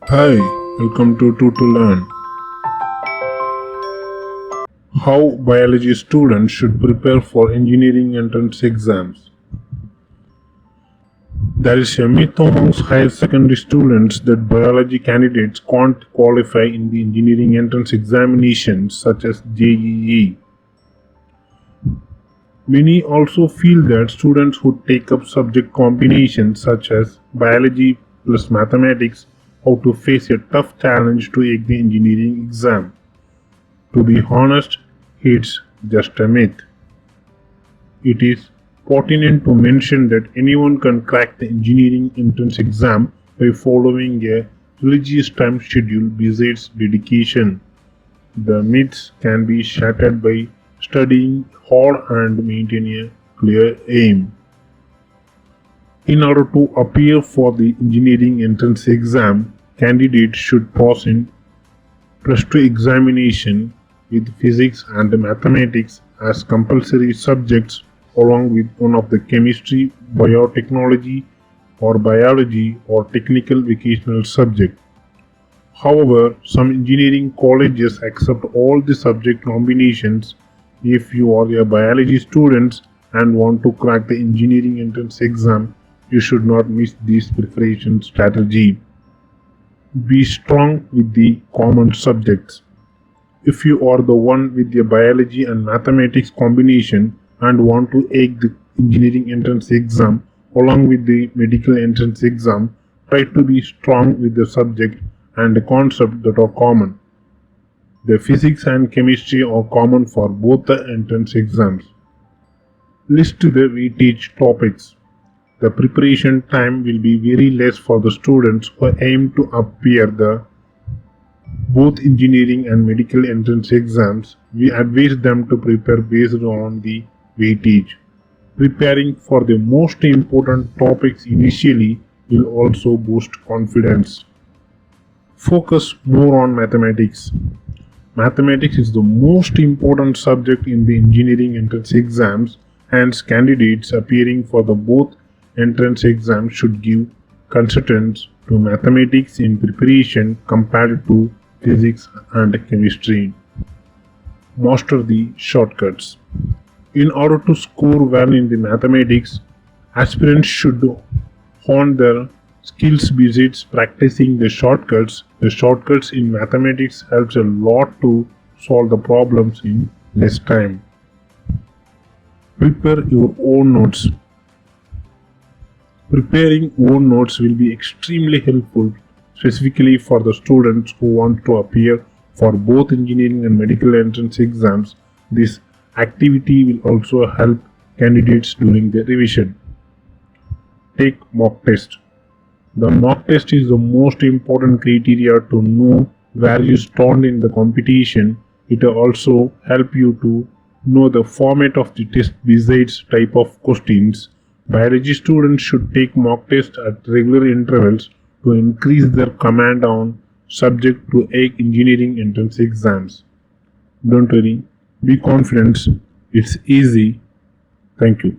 Hi, welcome to Learn. How biology students should prepare for engineering entrance exams. There is a myth amongst higher secondary students that biology candidates can't qualify in the engineering entrance examinations such as JEE. Many also feel that students who take up subject combinations such as biology plus mathematics have to face a tough challenge to take the engineering exam. To be honest, it's just a myth. It is pertinent to mention that anyone can crack the engineering entrance exam by following a religious time schedule besides dedication. The myths can be shattered by studying hard and maintaining a clear aim. In order to appear for the engineering entrance exam, candidates should pass in +2 examination with physics and mathematics as compulsory subjects along with one of the chemistry, biotechnology or biology or technical vocational subject. However, some engineering colleges accept all the subject combinations. If you are a biology student and want to crack the engineering entrance exam, you should not miss this preparation strategy. Be strong with the common subjects. If you are the one with the biology and mathematics combination and want to take the engineering entrance exam along with the medical entrance exam, try to be strong with the subject and the concept that are common. The physics and chemistry are common for both the entrance exams. List the weightage topics. The preparation time will be very less for the students who aim to appear the both engineering and medical entrance exams. We advise them to prepare based on the weightage. Preparing for the most important topics initially will also boost confidence. Focus more on mathematics. Mathematics is the most important subject in the engineering entrance exams, hence candidates appearing for the both entrance exams should give consistency to mathematics in preparation compared to physics and chemistry. Master the shortcuts. In order to score well in the mathematics, aspirants should hone their skills besides practicing the shortcuts. The shortcuts in mathematics helps a lot to solve the problems in less time. Prepare your own notes. Preparing own notes will be extremely helpful, specifically for the students who want to appear for both engineering and medical entrance exams. This activity will also help candidates during the revision. Take mock test. The mock test is the most important criteria to know where you stand in the competition. It will also help you to know the format of the test besides type of questions. Biology students should take mock tests at regular intervals to increase their command on subject to take engineering entrance exams. Don't worry, be confident, it's easy. Thank you.